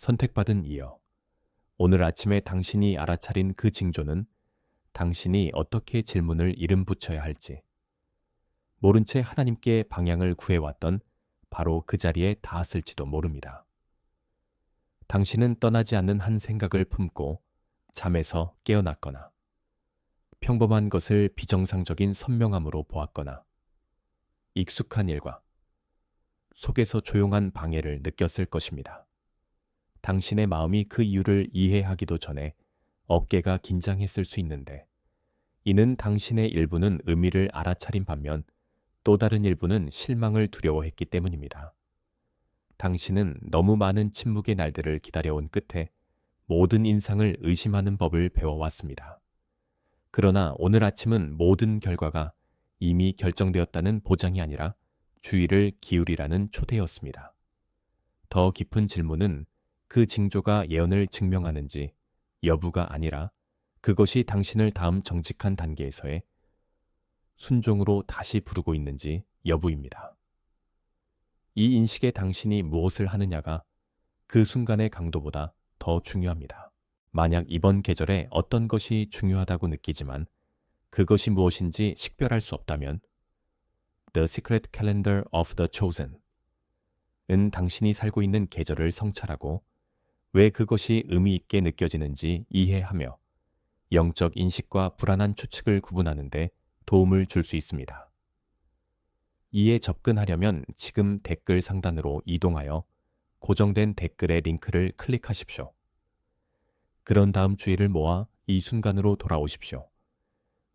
선택받은 이여, 오늘 아침에 당신이 알아차린 그 징조는 당신이 어떻게 질문을 이름 붙여야 할지, 모른 채 하나님께 방향을 구해왔던 바로 그 자리에 닿았을지도 모릅니다. 당신은 떠나지 않는 한 생각을 품고 잠에서 깨어났거나, 평범한 것을 비정상적인 선명함으로 보았거나, 익숙한 일과 속에서 조용한 방해를 느꼈을 것입니다. 당신의 마음이 그 이유를 이해하기도 전에 어깨가 긴장했을 수 있는데, 이는 당신의 일부는 의미를 알아차린 반면 또 다른 일부는 실망을 두려워했기 때문입니다. 당신은 너무 많은 침묵의 날들을 기다려온 끝에 모든 인상을 의심하는 법을 배워왔습니다. 그러나 오늘 아침은 모든 결과가 이미 결정되었다는 보장이 아니라 주의를 기울이라는 초대였습니다. 더 깊은 질문은 그 징조가 예언을 증명하는지 여부가 아니라 그것이 당신을 다음 정직한 단계에서의 순종으로 다시 부르고 있는지 여부입니다. 이 인식에 당신이 무엇을 하느냐가 그 순간의 강도보다 더 중요합니다. 만약 이번 계절에 어떤 것이 중요하다고 느끼지만 그것이 무엇인지 식별할 수 없다면 The Secret Calendar of the Chosen 은 당신이 살고 있는 계절을 성찰하고 왜 그것이 의미 있게 느껴지는지 이해하며 영적 인식과 불안한 추측을 구분하는 데 도움을 줄 수 있습니다. 이에 접근하려면 지금 댓글 상단으로 이동하여 고정된 댓글의 링크를 클릭하십시오. 그런 다음 주의를 모아 이 순간으로 돌아오십시오.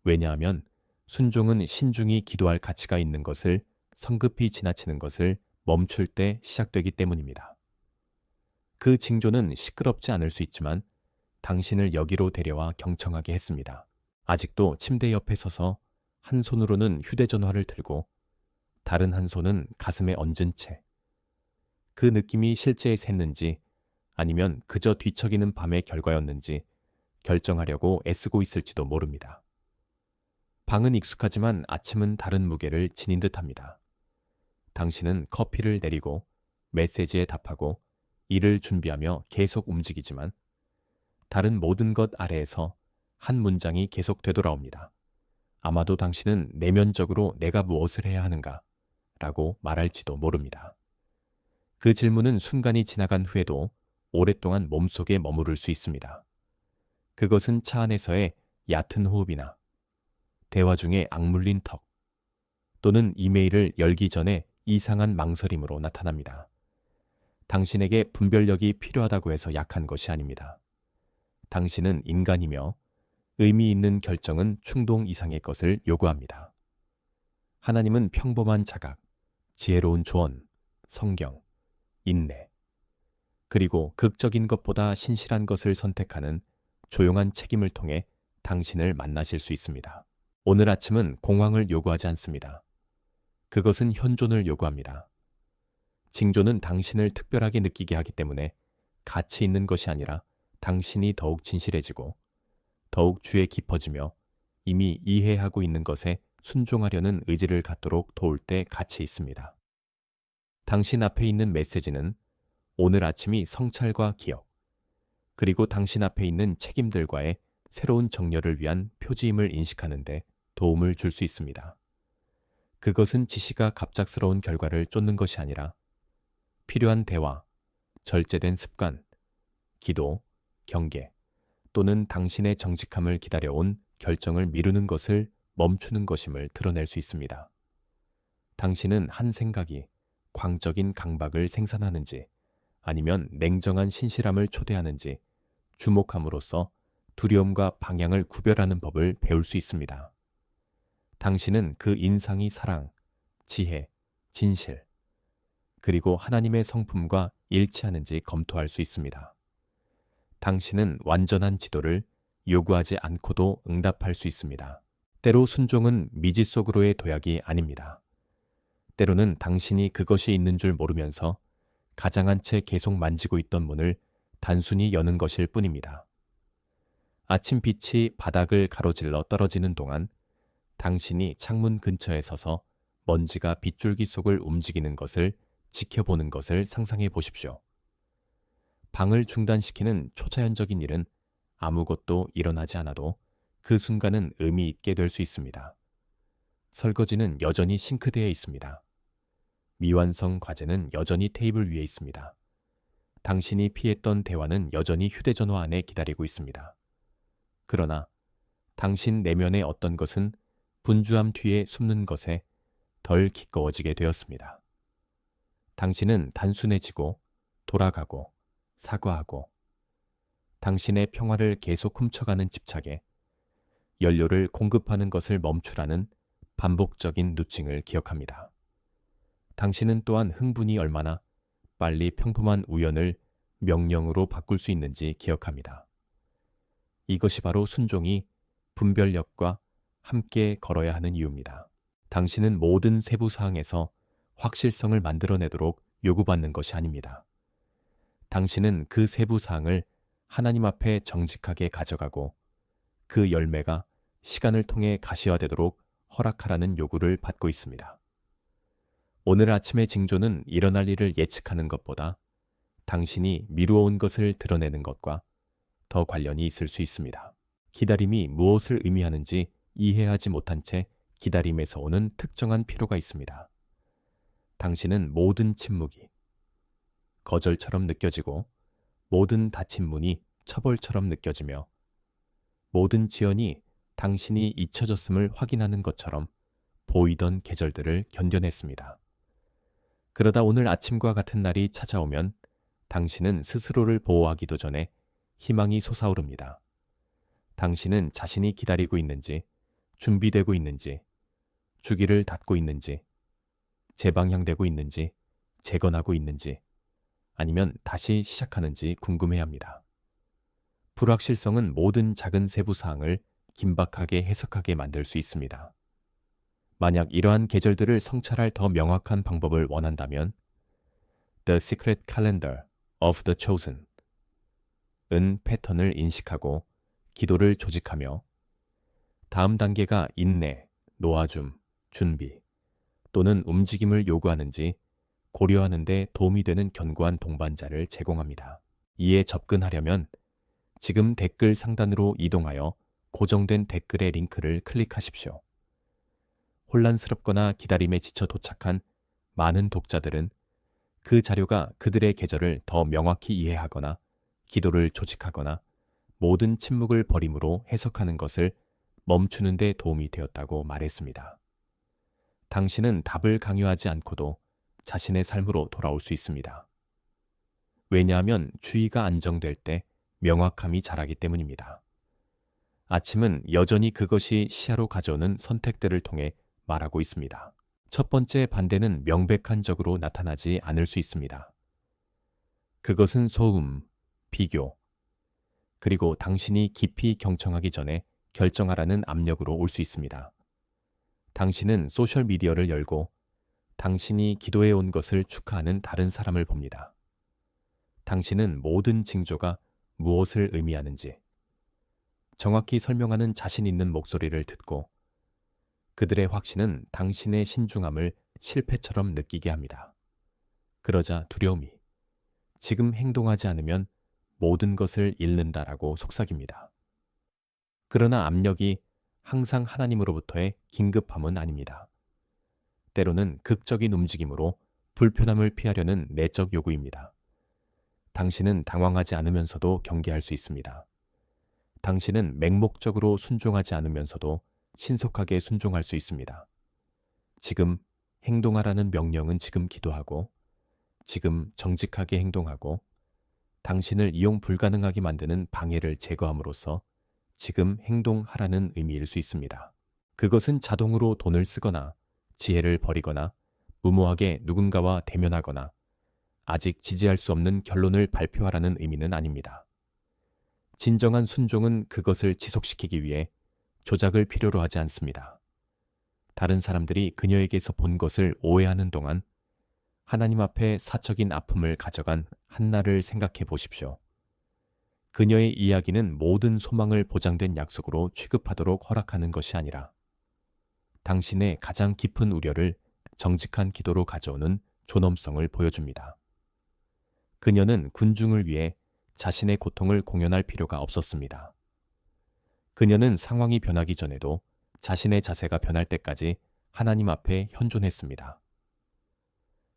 왜냐하면 순종은 신중히 기도할 가치가 있는 것을 성급히 지나치는 것을 멈출 때 시작되기 때문입니다. 그 징조는 시끄럽지 않을 수 있지만 당신을 여기로 데려와 경청하게 했습니다. 아직도 침대 옆에 서서 한 손으로는 휴대전화를 들고 다른 한 손은 가슴에 얹은 채 그 느낌이 실제에 샜는지 아니면 그저 뒤척이는 밤의 결과였는지 결정하려고 애쓰고 있을지도 모릅니다. 방은 익숙하지만 아침은 다른 무게를 지닌 듯합니다. 당신은 커피를 내리고 메시지에 답하고 일을 준비하며 계속 움직이지만 다른 모든 것 아래에서 한 문장이 계속 되돌아옵니다. 아마도 당신은 내면적으로 내가 무엇을 해야 하는가 라고 말할지도 모릅니다. 그 질문은 순간이 지나간 후에도 오랫동안 몸속에 머무를 수 있습니다. 그것은 차 안에서의 얕은 호흡이나 대화 중에 악물린 턱 또는 이메일을 열기 전에 이상한 망설임으로 나타납니다. 당신에게 분별력이 필요하다고 해서 약한 것이 아닙니다. 당신은 인간이며 의미 있는 결정은 충동 이상의 것을 요구합니다. 하나님은 평범한 자각, 지혜로운 조언, 성경, 인내, 그리고 극적인 것보다 신실한 것을 선택하는 조용한 책임을 통해 당신을 만나실 수 있습니다. 오늘 아침은 공황을 요구하지 않습니다. 그것은 현존을 요구합니다. 징조는 당신을 특별하게 느끼게 하기 때문에 가치 있는 것이 아니라 당신이 더욱 진실해지고 더욱 주에 깊어지며 이미 이해하고 있는 것에 순종하려는 의지를 갖도록 도울 때 가치 있습니다. 당신 앞에 있는 메시지는 오늘 아침이 성찰과 기억, 그리고 당신 앞에 있는 책임들과의 새로운 정렬을 위한 표지임을 인식하는 데 도움을 줄 수 있습니다. 그것은 지시가 갑작스러운 결과를 쫓는 것이 아니라 필요한 대화, 절제된 습관, 기도, 경계 또는 당신의 정직함을 기다려온 결정을 미루는 것을 멈추는 것임을 드러낼 수 있습니다. 당신은 한 생각이 광적인 강박을 생산하는지 아니면 냉정한 신실함을 초대하는지 주목함으로써 두려움과 방향을 구별하는 법을 배울 수 있습니다. 당신은 그 인상이 사랑, 지혜, 진실, 그리고 하나님의 성품과 일치하는지 검토할 수 있습니다. 당신은 완전한 지도를 요구하지 않고도 응답할 수 있습니다. 때로 순종은 미지 속으로의 도약이 아닙니다. 때로는 당신이 그것이 있는 줄 모르면서 가장한 채 계속 만지고 있던 문을 단순히 여는 것일 뿐입니다. 아침 빛이 바닥을 가로질러 떨어지는 동안 당신이 창문 근처에 서서 먼지가 빗줄기 속을 움직이는 것을 지켜보는 것을 상상해 보십시오. 방을 중단시키는 초자연적인 일은 아무것도 일어나지 않아도 그 순간은 의미 있게 될 수 있습니다. 설거지는 여전히 싱크대에 있습니다. 미완성 과제는 여전히 테이블 위에 있습니다. 당신이 피했던 대화는 여전히 휴대전화 안에 기다리고 있습니다. 그러나 당신 내면의 어떤 것은 분주함 뒤에 숨는 것에 덜 기꺼워지게 되었습니다. 당신은 단순해지고 돌아가고 사과하고 당신의 평화를 계속 훔쳐가는 집착에 연료를 공급하는 것을 멈추라는 반복적인 누칭을 기억합니다. 당신은 또한 흥분이 얼마나 빨리 평범한 우연을 명령으로 바꿀 수 있는지 기억합니다. 이것이 바로 순종이 분별력과 함께 걸어야 하는 이유입니다. 당신은 모든 세부 사항에서 확실성을 만들어내도록 요구받는 것이 아닙니다. 당신은 그 세부 사항을 하나님 앞에 정직하게 가져가고 그 열매가 시간을 통해 가시화되도록 허락하라는 요구를 받고 있습니다. 오늘 아침의 징조는 일어날 일을 예측하는 것보다 당신이 미루어온 것을 드러내는 것과 더 관련이 있을 수 있습니다. 기다림이 무엇을 의미하는지 이해하지 못한 채 기다림에서 오는 특정한 피로가 있습니다. 당신은 모든 침묵이 거절처럼 느껴지고 모든 닫힌 문이 처벌처럼 느껴지며 모든 지연이 당신이 잊혀졌음을 확인하는 것처럼 보이던 계절들을 견뎌냈습니다. 그러다 오늘 아침과 같은 날이 찾아오면 당신은 스스로를 보호하기도 전에 희망이 솟아오릅니다. 당신은 자신이 기다리고 있는지, 준비되고 있는지, 주기를 닫고 있는지, 재방향되고 있는지, 재건하고 있는지, 아니면 다시 시작하는지 궁금해합니다. 불확실성은 모든 작은 세부 사항을 긴박하게 해석하게 만들 수 있습니다. 만약 이러한 계절들을 성찰할 더 명확한 방법을 원한다면 The Secret Calendar of the Chosen 은 패턴을 인식하고 기도를 조직하며 다음 단계가 인내, 놓아줌, 준비 또는 움직임을 요구하는지 고려하는 데 도움이 되는 견고한 동반자를 제공합니다. 이에 접근하려면 지금 댓글 상단으로 이동하여 고정된 댓글의 링크를 클릭하십시오. 혼란스럽거나 기다림에 지쳐 도착한 많은 독자들은 그 자료가 그들의 계절을 더 명확히 이해하거나 기도를 조직하거나 모든 침묵을 버림으로 해석하는 것을 멈추는 데 도움이 되었다고 말했습니다. 당신은 답을 강요하지 않고도 자신의 삶으로 돌아올 수 있습니다. 왜냐하면 주의가 안정될 때 명확함이 자라기 때문입니다. 아침은 여전히 그것이 시야로 가져오는 선택들을 통해 말하고 있습니다. 첫 번째 반대는 명백한 적으로 나타나지 않을 수 있습니다. 그것은 소음, 비교, 그리고 당신이 깊이 경청하기 전에 결정하라는 압력으로 올 수 있습니다. 당신은 소셜미디어를 열고 당신이 기도해 온 것을 축하하는 다른 사람을 봅니다. 당신은 모든 징조가 무엇을 의미하는지 정확히 설명하는 자신 있는 목소리를 듣고 그들의 확신은 당신의 신중함을 실패처럼 느끼게 합니다. 그러자 두려움이 지금 행동하지 않으면 모든 것을 잃는다라고 속삭입니다. 그러나 압력이 항상 하나님으로부터의 긴급함은 아닙니다. 때로는 극적인 움직임으로 불편함을 피하려는 내적 요구입니다. 당신은 당황하지 않으면서도 경계할 수 있습니다. 당신은 맹목적으로 순종하지 않으면서도 신속하게 순종할 수 있습니다. 지금 행동하라는 명령은 지금 기도하고, 지금 정직하게 행동하고, 당신을 이용 불가능하게 만드는 방해를 제거함으로써 지금 행동하라는 의미일 수 있습니다. 그것은 자동으로 돈을 쓰거나 지혜를 버리거나 무모하게 누군가와 대면하거나 아직 지지할 수 없는 결론을 발표하라는 의미는 아닙니다. 진정한 순종은 그것을 지속시키기 위해 조작을 필요로 하지 않습니다. 다른 사람들이 그녀에게서 본 것을 오해하는 동안 하나님 앞에 사적인 아픔을 가져간 한나를 생각해 보십시오. 그녀의 이야기는 모든 소망을 보장된 약속으로 취급하도록 허락하는 것이 아니라 당신의 가장 깊은 우려를 정직한 기도로 가져오는 존엄성을 보여줍니다. 그녀는 군중을 위해 자신의 고통을 공연할 필요가 없었습니다. 그녀는 상황이 변하기 전에도 자신의 자세가 변할 때까지 하나님 앞에 현존했습니다.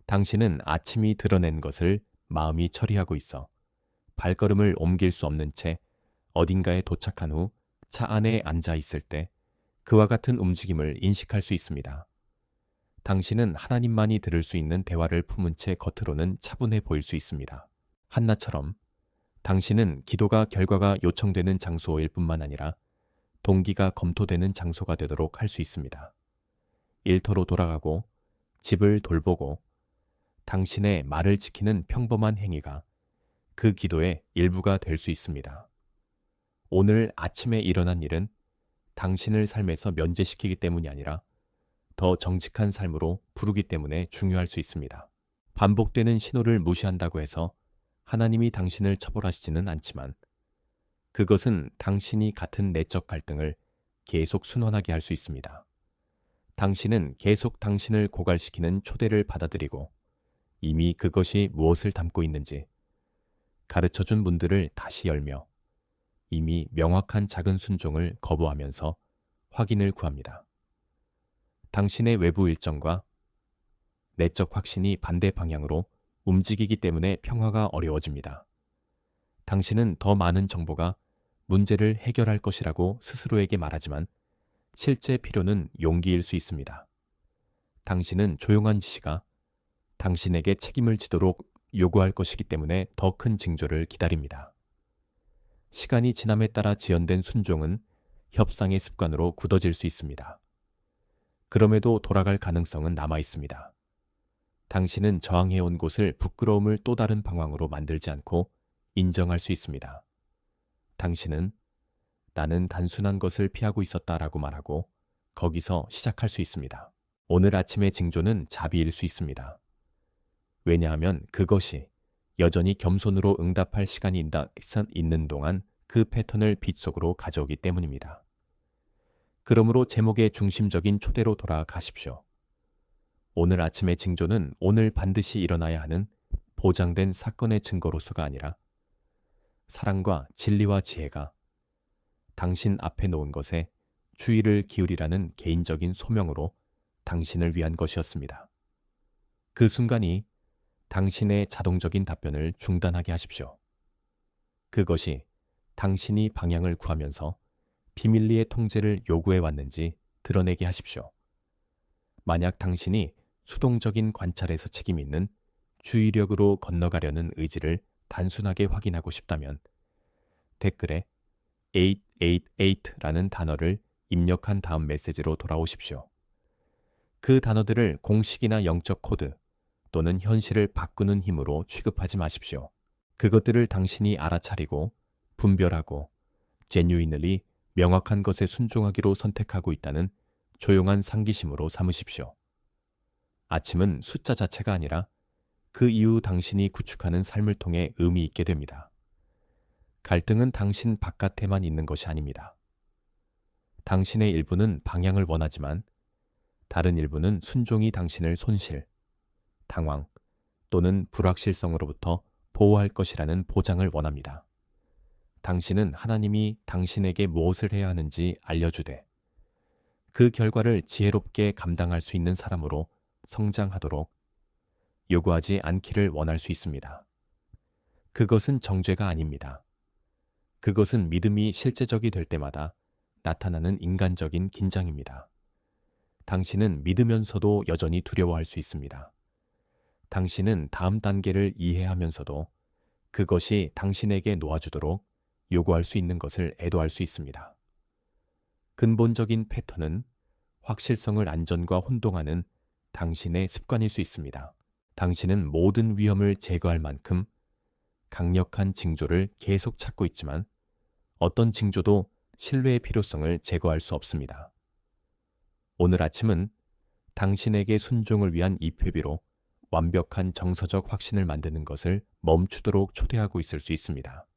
당신은 아침이 드러낸 것을 마음이 처리하고 있어 발걸음을 옮길 수 없는 채 어딘가에 도착한 후 차 안에 앉아 있을 때 그와 같은 움직임을 인식할 수 있습니다. 당신은 하나님만이 들을 수 있는 대화를 품은 채 겉으로는 차분해 보일 수 있습니다. 한나처럼 당신은 기도가 결과가 요청되는 장소일 뿐만 아니라 동기가 검토되는 장소가 되도록 할 수 있습니다. 일터로 돌아가고 집을 돌보고 당신의 말을 지키는 평범한 행위가 그 기도의 일부가 될 수 있습니다. 오늘 아침에 일어난 일은 당신을 삶에서 면제시키기 때문이 아니라 더 정직한 삶으로 부르기 때문에 중요할 수 있습니다. 반복되는 신호를 무시한다고 해서 하나님이 당신을 처벌하시지는 않지만 그것은 당신이 같은 내적 갈등을 계속 순환하게 할 수 있습니다. 당신은 계속 당신을 고갈시키는 초대를 받아들이고 이미 그것이 무엇을 담고 있는지 가르쳐준 문들을 다시 열며 이미 명확한 작은 순종을 거부하면서 확인을 구합니다. 당신의 외부 일정과 내적 확신이 반대 방향으로 움직이기 때문에 평화가 어려워집니다. 당신은 더 많은 정보가 문제를 해결할 것이라고 스스로에게 말하지만 실제 필요는 용기일 수 있습니다. 당신은 조용한 지시가 당신에게 책임을 지도록 요구할 것이기 때문에 더 큰 징조를 기다립니다. 시간이 지남에 따라 지연된 순종은 협상의 습관으로 굳어질 수 있습니다. 그럼에도 돌아갈 가능성은 남아 있습니다. 당신은 저항해온 곳을 부끄러움을 또 다른 방황으로 만들지 않고 인정할 수 있습니다. 당신은 나는 단순한 것을 피하고 있었다라고 말하고 거기서 시작할 수 있습니다. 오늘 아침의 징조는 자비일 수 있습니다. 왜냐하면 그것이 여전히 겸손으로 응답할 시간이 있는 동안 그 패턴을 빛 속으로 가져오기 때문입니다. 그러므로 제목의 중심적인 초대로 돌아가십시오. 오늘 아침의 징조는 오늘 반드시 일어나야 하는 보장된 사건의 증거로서가 아니라 사랑과 진리와 지혜가 당신 앞에 놓은 것에 주의를 기울이라는 개인적인 소명으로 당신을 위한 것이었습니다. 그 순간이 당신의 자동적인 답변을 중단하게 하십시오. 그것이 당신이 방향을 구하면서 비밀리의 통제를 요구해 왔는지 드러내게 하십시오. 만약 당신이 수동적인 관찰에서 책임 있는 주의력으로 건너가려는 의지를 단순하게 확인하고 싶다면 댓글에 888라는 단어를 입력한 다음 메시지로 돌아오십시오. 그 단어들을 공식이나 영적 코드 또는 현실을 바꾸는 힘으로 취급하지 마십시오. 그것들을 당신이 알아차리고 분별하고 genuinely 명확한 것에 순종하기로 선택하고 있다는 조용한 상기심으로 삼으십시오. 아침은 숫자 자체가 아니라 그 이후 당신이 구축하는 삶을 통해 의미 있게 됩니다. 갈등은 당신 바깥에만 있는 것이 아닙니다. 당신의 일부는 방향을 원하지만 다른 일부는 순종이 당신을 손실, 당황 또는 불확실성으로부터 보호할 것이라는 보장을 원합니다. 당신은 하나님이 당신에게 무엇을 해야 하는지 알려주되 그 결과를 지혜롭게 감당할 수 있는 사람으로 성장하도록 요구하지 않기를 원할 수 있습니다. 그것은 정죄가 아닙니다. 그것은 믿음이 실제적이 될 때마다 나타나는 인간적인 긴장입니다. 당신은 믿으면서도 여전히 두려워할 수 있습니다. 당신은 다음 단계를 이해하면서도 그것이 당신에게 놓아주도록 요구할 수 있는 것을 애도할 수 있습니다. 근본적인 패턴은 확실성을 안전과 혼동하는 당신의 습관일 수 있습니다. 당신은 모든 위험을 제거할 만큼 강력한 징조를 계속 찾고 있지만 어떤 징조도 신뢰의 필요성을 제거할 수 없습니다. 오늘 아침은 당신에게 순종을 위한 입회비로 완벽한 정서적 확신을 만드는 것을 멈추도록 초대하고 있을 수 있습니다.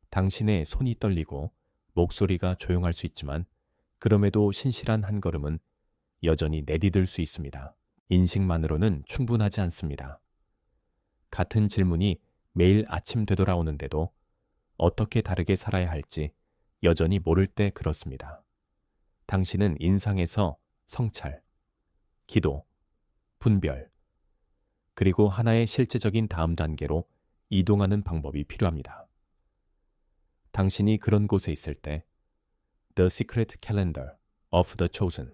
당신의 손이 떨리고 목소리가 조용할 수 있지만 그럼에도 신실한 한 걸음은 여전히 내디딜 수 있습니다. 인식만으로는 충분하지 않습니다. 같은 질문이 매일 아침 되돌아오는데도 어떻게 다르게 살아야 할지 여전히 모를 때 그렇습니다. 당신은 인상에서 성찰, 기도, 분별, 그리고 하나의 실제적인 다음 단계로 이동하는 방법이 필요합니다. 당신이 그런 곳에 있을 때 The Secret Calendar of the Chosen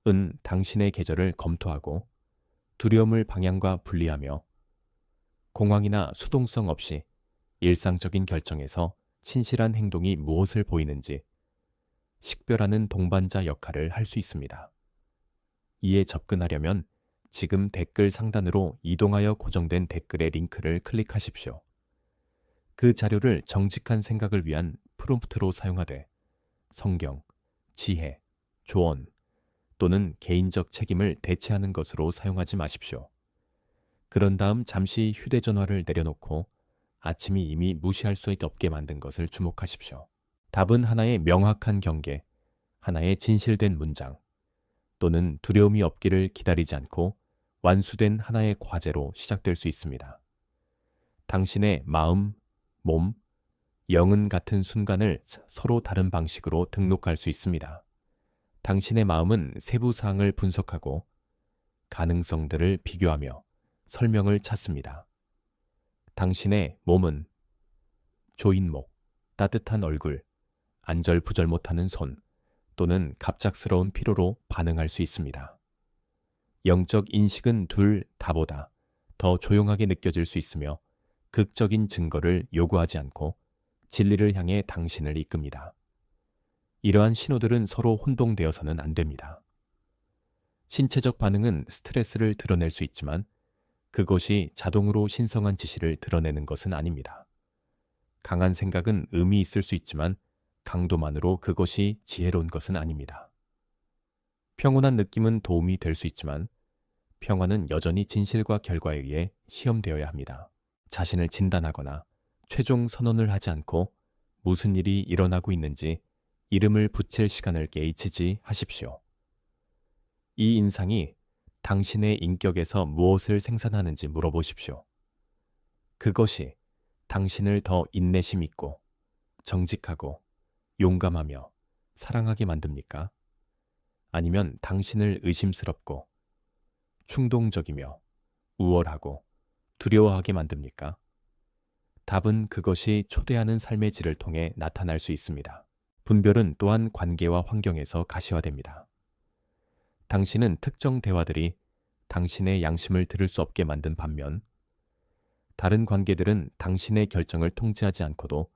은 당신의 계절을 검토하고 두려움을 방향과 분리하며 공황이나 수동성 없이 일상적인 결정에서 신실한 행동이 무엇을 보이는지 식별하는 동반자 역할을 할 수 있습니다. 이에 접근하려면 지금 댓글 상단으로 이동하여 고정된 댓글의 링크를 클릭하십시오. 그 자료를 정직한 생각을 위한 프롬프트로 사용하되 성경, 지혜, 조언 또는 개인적 책임을 대체하는 것으로 사용하지 마십시오. 그런 다음 잠시 휴대전화를 내려놓고 아침이 이미 무시할 수 없게 만든 것을 주목하십시오. 답은 하나의 명확한 경계, 하나의 진실된 문장, 또는 두려움이 없기를 기다리지 않고 완수된 하나의 과제로 시작될 수 있습니다. 당신의 마음, 몸, 영은 같은 순간을 서로 다른 방식으로 등록할 수 있습니다. 당신의 마음은 세부 사항을 분석하고 가능성들을 비교하며 설명을 찾습니다. 당신의 몸은 조인목, 따뜻한 얼굴, 안절부절 못하는 손 또는 갑작스러운 피로로 반응할 수 있습니다. 영적 인식은 둘 다보다 더 조용하게 느껴질 수 있으며 극적인 증거를 요구하지 않고 진리를 향해 당신을 이끕니다. 이러한 신호들은 서로 혼동되어서는 안 됩니다. 신체적 반응은 스트레스를 드러낼 수 있지만 그것이 자동으로 신성한 지시를 드러내는 것은 아닙니다. 강한 생각은 의미 있을 수 있지만 강도만으로 그것이 지혜로운 것은 아닙니다. 평온한 느낌은 도움이 될 수 있지만 평화는 여전히 진실과 결과에 의해 시험되어야 합니다. 자신을 진단하거나 최종 선언을 하지 않고 무슨 일이 일어나고 있는지 이름을 붙일 시간을 깨치지 하십시오. 이 인상이 당신의 인격에서 무엇을 생산하는지 물어보십시오. 그것이 당신을 더 인내심 있고 정직하고 용감하며 사랑하게 만듭니까? 아니면 당신을 의심스럽고 충동적이며 우월하고 두려워하게 만듭니까? 답은 그것이 초대하는 삶의 질을 통해 나타날 수 있습니다. 분별은 또한 관계와 환경에서 가시화됩니다. 당신은 특정 대화들이 당신의 양심을 들을 수 없게 만든 반면 다른 관계들은 당신의 결정을 통제하지 않고도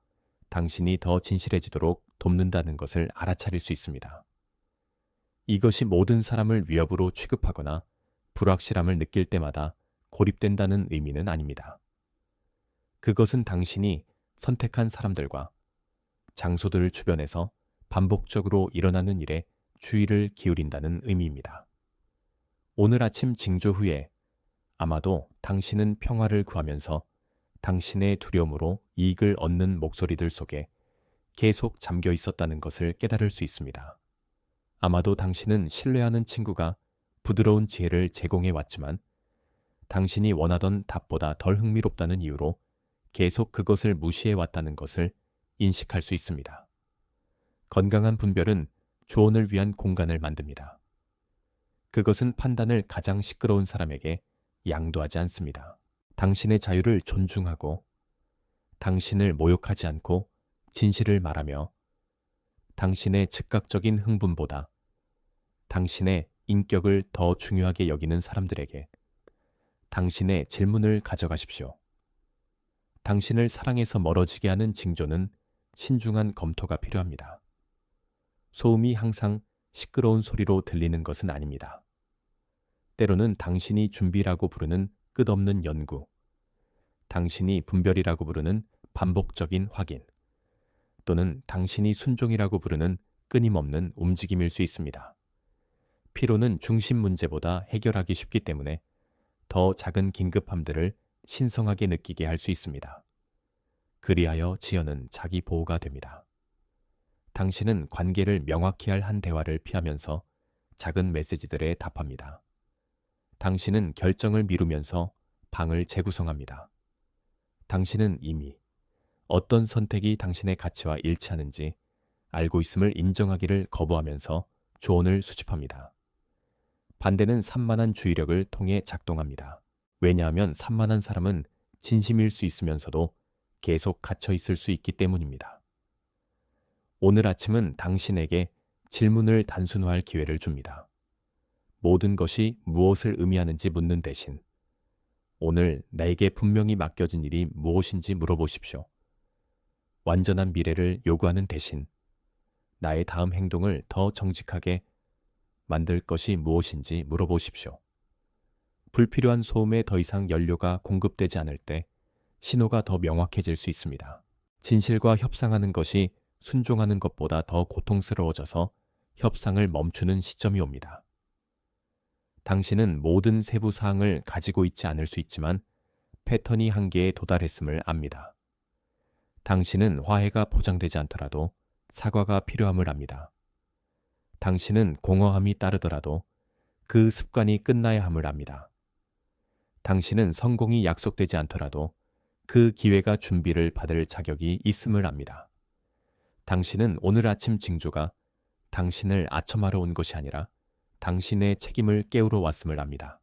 당신이 더 진실해지도록 돕는다는 것을 알아차릴 수 있습니다. 이것이 모든 사람을 위협으로 취급하거나 불확실함을 느낄 때마다 고립된다는 의미는 아닙니다. 그것은 당신이 선택한 사람들과 장소들 주변에서 반복적으로 일어나는 일에 주의를 기울인다는 의미입니다. 오늘 아침 징조 후에 아마도 당신은 평화를 구하면서 당신의 두려움으로 이익을 얻는 목소리들 속에 계속 잠겨 있었다는 것을 깨달을 수 있습니다. 아마도 당신은 신뢰하는 친구가 부드러운 지혜를 제공해 왔지만 당신이 원하던 답보다 덜 흥미롭다는 이유로 계속 그것을 무시해 왔다는 것을 인식할 수 있습니다. 건강한 분별은 조언을 위한 공간을 만듭니다. 그것은 판단을 가장 시끄러운 사람에게 양도하지 않습니다. 당신의 자유를 존중하고 당신을 모욕하지 않고 진실을 말하며 당신의 즉각적인 흥분보다 당신의 인격을 더 중요하게 여기는 사람들에게 당신의 질문을 가져가십시오. 당신을 사랑에서 멀어지게 하는 징조는 신중한 검토가 필요합니다. 소음이 항상 시끄러운 소리로 들리는 것은 아닙니다. 때로는 당신이 준비라고 부르는 끝없는 연구, 당신이 분별이라고 부르는 반복적인 확인, 또는 당신이 순종이라고 부르는 끊임없는 움직임일 수 있습니다. 피로는 중심 문제보다 해결하기 쉽기 때문에 더 작은 긴급함들을 신성하게 느끼게 할 수 있습니다. 그리하여 지연은 자기 보호가 됩니다. 당신은 관계를 명확히 할 한 대화를 피하면서 작은 메시지들에 답합니다. 당신은 결정을 미루면서 방을 재구성합니다. 당신은 이미 어떤 선택이 당신의 가치와 일치하는지 알고 있음을 인정하기를 거부하면서 조언을 수집합니다. 반대는 산만한 주의력을 통해 작동합니다. 왜냐하면 산만한 사람은 진심일 수 있으면서도 계속 갇혀 있을 수 있기 때문입니다. 오늘 아침은 당신에게 질문을 단순화할 기회를 줍니다. 모든 것이 무엇을 의미하는지 묻는 대신 오늘 나에게 분명히 맡겨진 일이 무엇인지 물어보십시오. 완전한 미래를 요구하는 대신 나의 다음 행동을 더 정직하게 만들 것이 무엇인지 물어보십시오. 불필요한 소음에 더 이상 연료가 공급되지 않을 때 신호가 더 명확해질 수 있습니다. 진실과 협상하는 것이 순종하는 것보다 더 고통스러워져서 협상을 멈추는 시점이 옵니다. 당신은 모든 세부 사항을 가지고 있지 않을 수 있지만 패턴이 한계에 도달했음을 압니다. 당신은 화해가 보장되지 않더라도 사과가 필요함을 압니다. 당신은 공허함이 따르더라도 그 습관이 끝나야 함을 압니다. 당신은 성공이 약속되지 않더라도 그 기회가 준비를 받을 자격이 있음을 압니다. 당신은 오늘 아침 징조가 당신을 아첨하러 온 것이 아니라 당신의 책임을 깨우러 왔음을 압니다.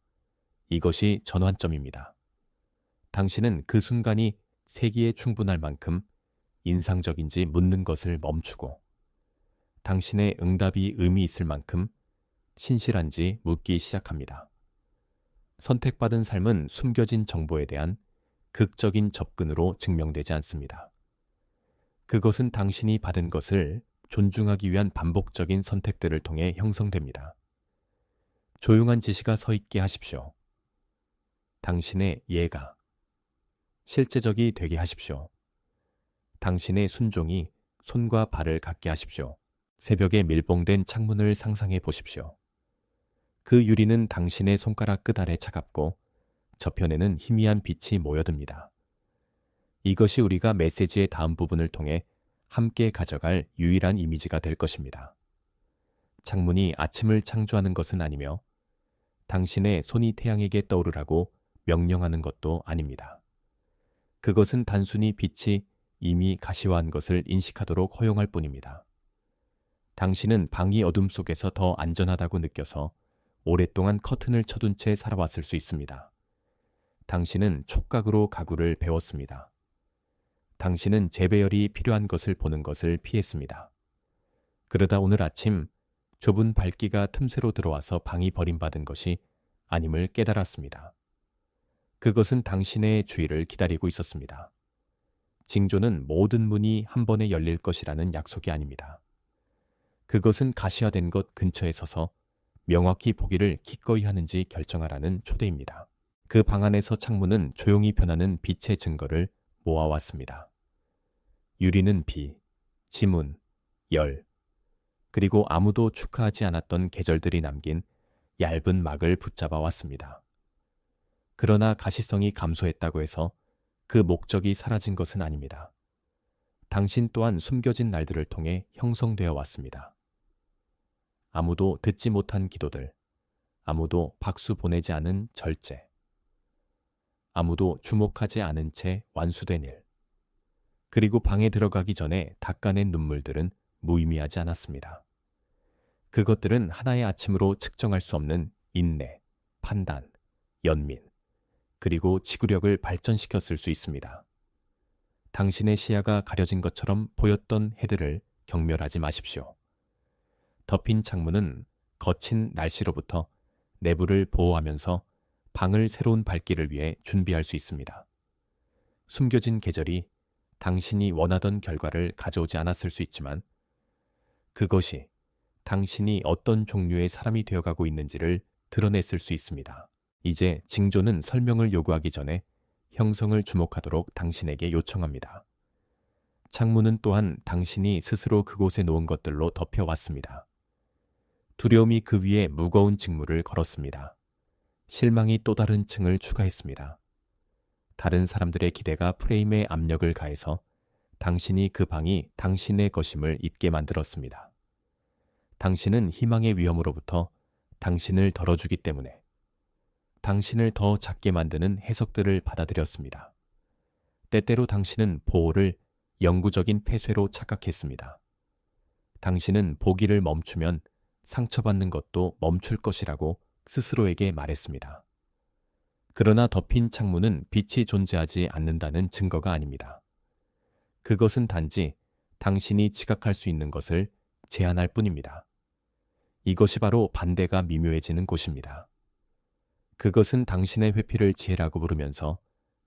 이것이 전환점입니다. 당신은 그 순간이 세기에 충분할 만큼 인상적인지 묻는 것을 멈추고 당신의 응답이 의미 있을 만큼 신실한지 묻기 시작합니다. 선택받은 삶은 숨겨진 정보에 대한 극적인 접근으로 증명되지 않습니다. 그것은 당신이 받은 것을 존중하기 위한 반복적인 선택들을 통해 형성됩니다. 조용한 지시가 서 있게 하십시오. 당신의 예가 실제적이 되게 하십시오. 당신의 순종이 손과 발을 갖게 하십시오. 새벽에 밀봉된 창문을 상상해 보십시오. 그 유리는 당신의 손가락 끝 아래 차갑고 저편에는 희미한 빛이 모여듭니다. 이것이 우리가 메시지의 다음 부분을 통해 함께 가져갈 유일한 이미지가 될 것입니다. 창문이 아침을 창조하는 것은 아니며 당신의 손이 태양에게 떠오르라고 명령하는 것도 아닙니다. 그것은 단순히 빛이 이미 가시화한 것을 인식하도록 허용할 뿐입니다. 당신은 방이 어둠 속에서 더 안전하다고 느껴서 오랫동안 커튼을 쳐둔 채 살아왔을 수 있습니다. 당신은 촉각으로 가구를 배웠습니다. 당신은 재배열이 필요한 것을 보는 것을 피했습니다. 그러다 오늘 아침 좁은 밝기가 틈새로 들어와서 방이 버림받은 것이 아님을 깨달았습니다. 그것은 당신의 주의를 기다리고 있었습니다. 징조는 모든 문이 한 번에 열릴 것이라는 약속이 아닙니다. 그것은 가시화된 것 근처에 서서 명확히 보기를 기꺼이 하는지 결정하라는 초대입니다. 그 방 안에서 창문은 조용히 변하는 빛의 증거를 모아왔습니다. 유리는 비, 지문, 열, 그리고 아무도 축하하지 않았던 계절들이 남긴 얇은 막을 붙잡아 왔습니다. 그러나 가시성이 감소했다고 해서 그 목적이 사라진 것은 아닙니다. 당신 또한 숨겨진 날들을 통해 형성되어 왔습니다. 아무도 듣지 못한 기도들, 아무도 박수 보내지 않은 절제, 아무도 주목하지 않은 채 완수된 일, 그리고 방에 들어가기 전에 닦아낸 눈물들은 무의미하지 않았습니다. 그것들은 하나의 아침으로 측정할 수 없는 인내, 판단, 연민, 그리고 지구력을 발전시켰을 수 있습니다. 당신의 시야가 가려진 것처럼 보였던 해들을 경멸하지 마십시오. 덮인 창문은 거친 날씨로부터 내부를 보호하면서 방을 새로운 밝기를 위해 준비할 수 있습니다. 숨겨진 계절이 당신이 원하던 결과를 가져오지 않았을 수 있지만 그것이 당신이 어떤 종류의 사람이 되어가고 있는지를 드러냈을 수 있습니다. 이제 징조는 설명을 요구하기 전에 형성을 주목하도록 당신에게 요청합니다. 창문은 또한 당신이 스스로 그곳에 놓은 것들로 덮여왔습니다. 두려움이 그 위에 무거운 직무를 걸었습니다. 실망이 또 다른 층을 추가했습니다. 다른 사람들의 기대가 프레임에 압력을 가해서 당신이 그 방이 당신의 것임을 잊게 만들었습니다. 당신은 희망의 위험으로부터 당신을 덜어주기 때문에 당신을 더 작게 만드는 해석들을 받아들였습니다. 때때로 당신은 보호를 영구적인 폐쇄로 착각했습니다. 당신은 보기를 멈추면 상처받는 것도 멈출 것이라고 스스로에게 말했습니다. 그러나 덮인 창문은 빛이 존재하지 않는다는 증거가 아닙니다. 그것은 단지 당신이 지각할 수 있는 것을 제한할 뿐입니다. 이것이 바로 반대가 미묘해지는 곳입니다. 그것은 당신의 회피를 지혜라고 부르면서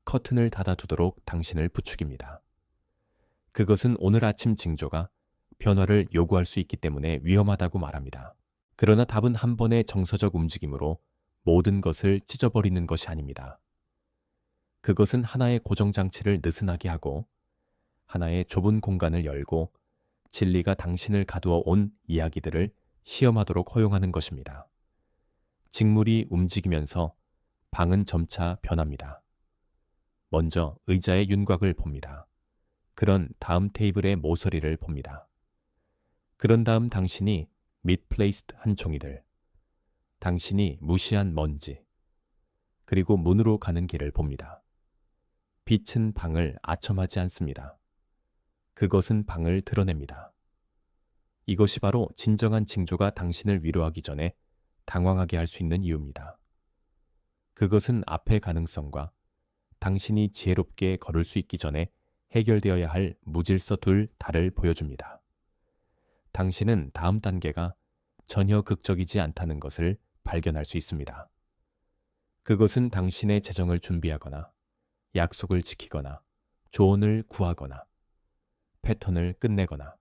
커튼을 닫아두도록 당신을 부추깁니다. 그것은 오늘 아침 징조가 변화를 요구할 수 있기 때문에 위험하다고 말합니다. 그러나 답은 한 번의 정서적 움직임으로 모든 것을 찢어버리는 것이 아닙니다. 그것은 하나의 고정장치를 느슨하게 하고 하나의 좁은 공간을 열고 진리가 당신을 가두어 온 이야기들을 시험하도록 허용하는 것입니다. 직물이 움직이면서 방은 점차 변합니다. 먼저 의자의 윤곽을 봅니다. 그런 다음 테이블의 모서리를 봅니다. 그런 다음 당신이 misplaced 한 종이들, 당신이 무시한 먼지, 그리고 문으로 가는 길을 봅니다. 빛은 방을 아첨하지 않습니다. 그것은 방을 드러냅니다. 이것이 바로 진정한 징조가 당신을 위로하기 전에 당황하게 할 수 있는 이유입니다. 그것은 앞의 가능성과 당신이 지혜롭게 걸을 수 있기 전에 해결되어야 할 무질서 둘 다를 보여줍니다. 당신은 다음 단계가 전혀 극적이지 않다는 것을 발견할 수 있습니다. 그것은 당신의 재정을 준비하거나 약속을 지키거나 조언을 구하거나 패턴을 끝내거나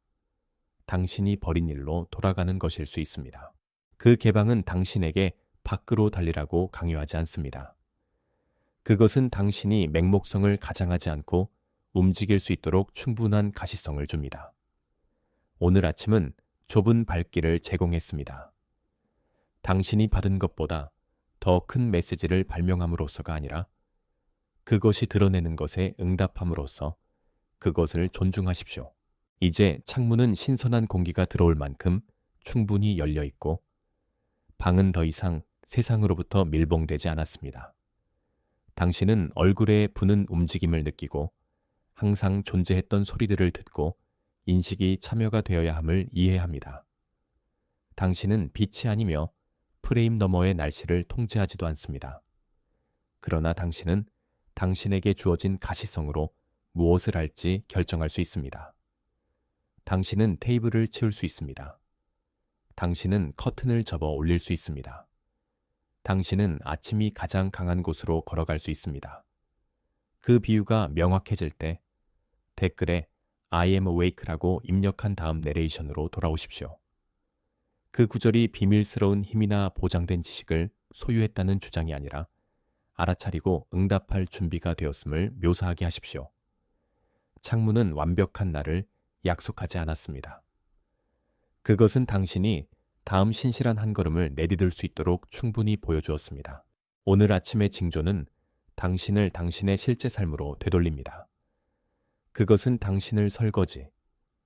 당신이 벌인 일로 돌아가는 것일 수 있습니다. 그 개방은 당신에게 밖으로 달리라고 강요하지 않습니다. 그것은 당신이 맹목성을 가장하지 않고 움직일 수 있도록 충분한 가시성을 줍니다. 오늘 아침은 좁은 발길을 제공했습니다. 당신이 받은 것보다 더 큰 메시지를 발명함으로써가 아니라 그것이 드러내는 것에 응답함으로써 그것을 존중하십시오. 이제 창문은 신선한 공기가 들어올 만큼 충분히 열려 있고 방은 더 이상 세상으로부터 밀봉되지 않았습니다. 당신은 얼굴에 부는 움직임을 느끼고 항상 존재했던 소리들을 듣고 인식이 참여가 되어야 함을 이해합니다. 당신은 빛이 아니며 프레임 너머의 날씨를 통제하지도 않습니다. 그러나 당신은 당신에게 주어진 가시성으로 무엇을 할지 결정할 수 있습니다. 당신은 테이블을 치울 수 있습니다. 당신은 커튼을 접어 올릴 수 있습니다. 당신은 아침이 가장 강한 곳으로 걸어갈 수 있습니다. 그 비유가 명확해질 때 댓글에 I am awake라고 입력한 다음 내레이션으로 돌아오십시오. 그 구절이 비밀스러운 힘이나 보장된 지식을 소유했다는 주장이 아니라 알아차리고 응답할 준비가 되었음을 묘사하게 하십시오. 창문은 완벽한 날을 약속하지 않았습니다. 그것은 당신이 다음 신실한 한 걸음을 내디딜 수 있도록 충분히 보여주었습니다. 오늘 아침의 징조는 당신을 당신의 실제 삶으로 되돌립니다. 그것은 당신을 설거지,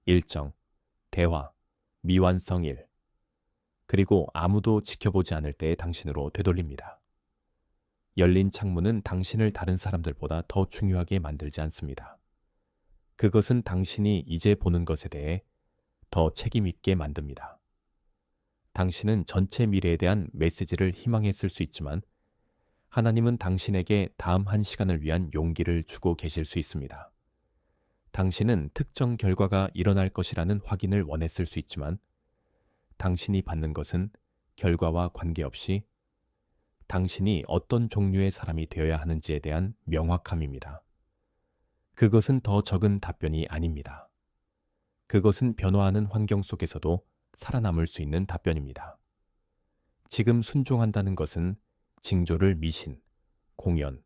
일정, 대화, 미완성 일, 그리고 아무도 지켜보지 않을 때의 당신으로 되돌립니다. 열린 창문은 당신을 다른 사람들보다 더 중요하게 만들지 않습니다. 그것은 당신이 이제 보는 것에 대해 더 책임있게 만듭니다. 당신은 전체 미래에 대한 메시지를 희망했을 수 있지만 하나님은 당신에게 다음 한 시간을 위한 용기를 주고 계실 수 있습니다. 당신은 특정 결과가 일어날 것이라는 확인을 원했을 수 있지만 당신이 받는 것은 결과와 관계없이 당신이 어떤 종류의 사람이 되어야 하는지에 대한 명확함입니다. 그것은 더 적은 답변이 아닙니다. 그것은 변화하는 환경 속에서도 살아남을 수 있는 답변입니다. 지금 순종한다는 것은 징조를 미신, 공연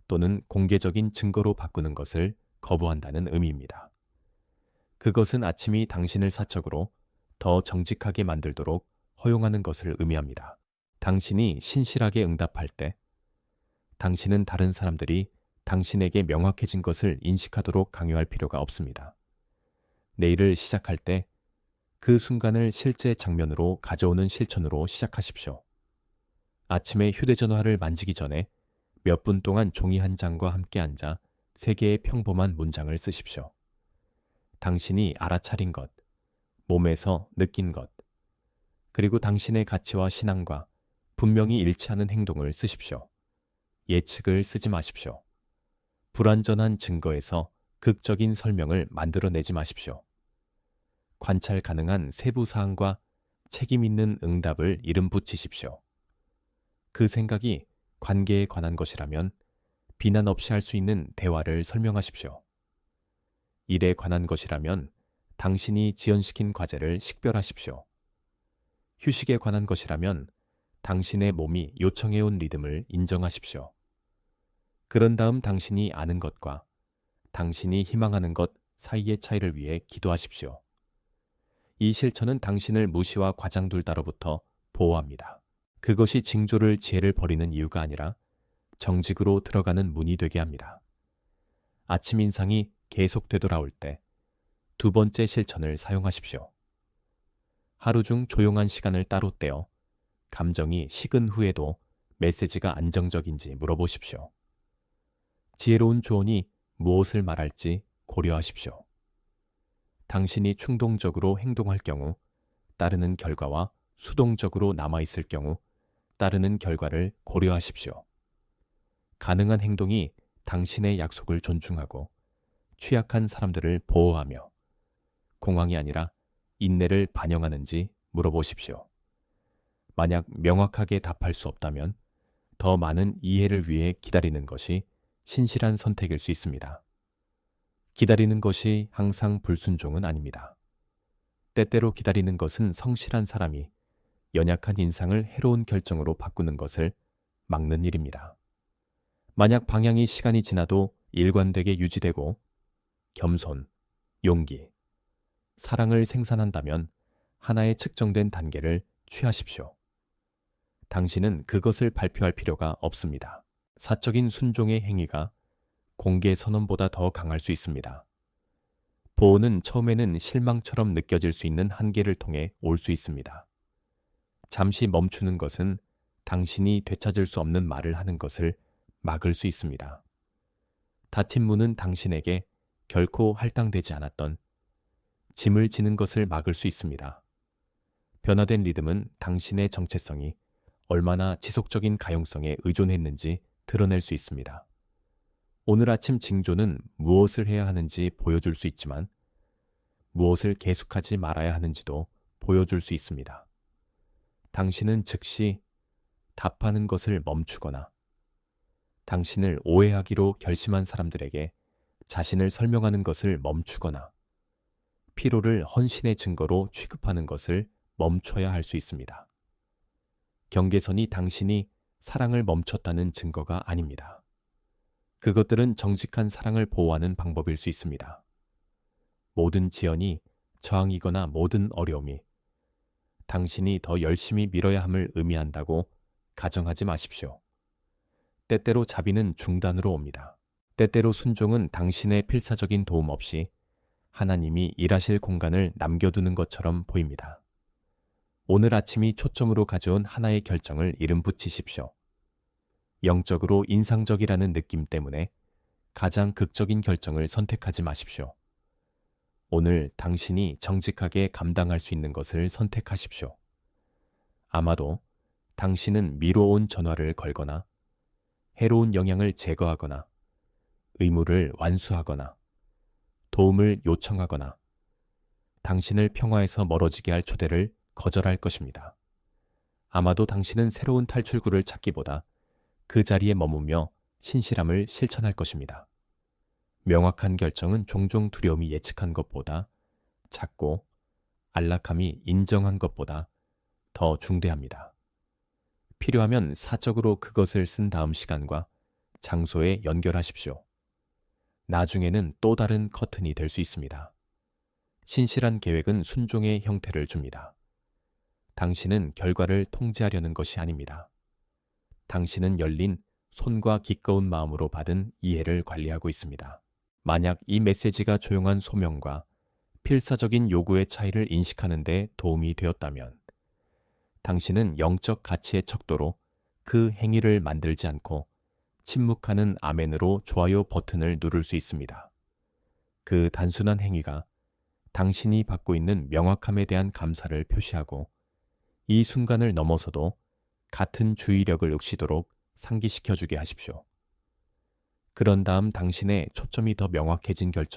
또는 공개적인 증거로 바꾸는 것을 거부한다는 의미입니다. 그것은 아침이 당신을 사적으로 더 정직하게 만들도록 허용하는 것을 의미합니다. 당신이 신실하게 응답할 때 당신은 다른 사람들이 당신에게 명확해진 것을 인식하도록 강요할 필요가 없습니다. 내일을 시작할 때 그 순간을 실제 장면으로 가져오는 실천으로 시작하십시오. 아침에 휴대전화를 만지기 전에 몇 분 동안 종이 한 장과 함께 앉아 3개의 평범한 문장을 쓰십시오. 당신이 알아차린 것, 몸에서 느낀 것, 그리고 당신의 가치와 신앙과 분명히 일치하는 행동을 쓰십시오. 예측을 쓰지 마십시오. 불완전한 증거에서 극적인 설명을 만들어내지 마십시오. 관찰 가능한 세부 사항과 책임 있는 응답을 이름 붙이십시오. 그 생각이 관계에 관한 것이라면 비난 없이 할 수 있는 대화를 설명하십시오. 일에 관한 것이라면 당신이 지연시킨 과제를 식별하십시오. 휴식에 관한 것이라면 당신의 몸이 요청해온 리듬을 인정하십시오. 그런 다음 당신이 아는 것과 당신이 희망하는 것 사이의 차이를 위해 기도하십시오. 이 실천은 당신을 무시와 과장둘다로부터 보호합니다. 그것이 징조를 지혜를 버리는 이유가 아니라 정직으로 들어가는 문이 되게 합니다. 아침 인상이 계속 되돌아올 때 2번째 실천을 사용하십시오. 하루 중 조용한 시간을 따로 떼어 감정이 식은 후에도 메시지가 안정적인지 물어보십시오. 지혜로운 조언이 무엇을 말할지 고려하십시오. 당신이 충동적으로 행동할 경우 따르는 결과와 수동적으로 남아있을 경우 따르는 결과를 고려하십시오. 가능한 행동이 당신의 약속을 존중하고 취약한 사람들을 보호하며 공황이 아니라 인내를 반영하는지 물어보십시오. 만약 명확하게 답할 수 없다면 더 많은 이해를 위해 기다리는 것이 신실한 선택일 수 있습니다. 기다리는 것이 항상 불순종은 아닙니다. 때때로 기다리는 것은 성실한 사람이 연약한 인상을 해로운 결정으로 바꾸는 것을 막는 일입니다. 만약 방향이 시간이 지나도 일관되게 유지되고 겸손, 용기, 사랑을 생산한다면 하나의 측정된 단계를 취하십시오. 당신은 그것을 발표할 필요가 없습니다. 사적인 순종의 행위가 공개 선언보다 더 강할 수 있습니다. 보호는 처음에는 실망처럼 느껴질 수 있는 한계를 통해 올 수 있습니다. 잠시 멈추는 것은 당신이 되찾을 수 없는 말을 하는 것을 막을 수 있습니다. 닫힌 문은 당신에게 결코 할당되지 않았던 짐을 지는 것을 막을 수 있습니다. 변화된 리듬은 당신의 정체성이 얼마나 지속적인 가용성에 의존했는지 드러낼 수 있습니다. 오늘 아침 징조는 무엇을 해야 하는지 보여줄 수 있지만 무엇을 계속하지 말아야 하는지도 보여줄 수 있습니다. 당신은 즉시 답하는 것을 멈추거나 당신을 오해하기로 결심한 사람들에게 자신을 설명하는 것을 멈추거나 피로를 헌신의 증거로 취급하는 것을 멈춰야 할 수 있습니다. 경계선이 당신이 사랑을 멈췄다는 증거가 아닙니다. 그것들은 정직한 사랑을 보호하는 방법일 수 있습니다. 모든 지연이 저항이거나 모든 어려움이 당신이 더 열심히 밀어야 함을 의미한다고 가정하지 마십시오. 때때로 자비는 중단으로 옵니다. 때때로 순종은 당신의 필사적인 도움 없이 하나님이 일하실 공간을 남겨두는 것처럼 보입니다. 오늘 아침이 초점으로 가져온 하나의 결정을 이름 붙이십시오. 영적으로 인상적이라는 느낌 때문에 가장 극적인 결정을 선택하지 마십시오. 오늘 당신이 정직하게 감당할 수 있는 것을 선택하십시오. 아마도 당신은 미뤄온 전화를 걸거나 해로운 영향을 제거하거나 의무를 완수하거나 도움을 요청하거나 당신을 평화에서 멀어지게 할 초대를 거절할 것입니다. 아마도 당신은 새로운 탈출구를 찾기보다 그 자리에 머무며 신실함을 실천할 것입니다. 명확한 결정은 종종 두려움이 예측한 것보다 작고 안락함이 인정한 것보다 더 중대합니다. 필요하면 사적으로 그것을 쓴 다음 시간과 장소에 연결하십시오. 나중에는 또 다른 커튼이 될 수 있습니다. 신실한 계획은 순종의 형태를 줍니다. 당신은 결과를 통제하려는 것이 아닙니다. 당신은 열린 손과 기꺼운 마음으로 받은 이해를 관리하고 있습니다. 만약 이 메시지가 조용한 소명과 필사적인 요구의 차이를 인식하는 데 도움이 되었다면 당신은 영적 가치의 척도로 그 행위를 만들지 않고 침묵하는 아멘으로 좋아요 버튼을 누를 수 있습니다. 그 단순한 행위가 당신이 받고 있는 명확함에 대한 감사를 표시하고 이 순간을 넘어서도 같은 주의력을 의식시도록 상기시켜주게 하십시오. 그런 다음 당신의 초점이 더 명확해진 결정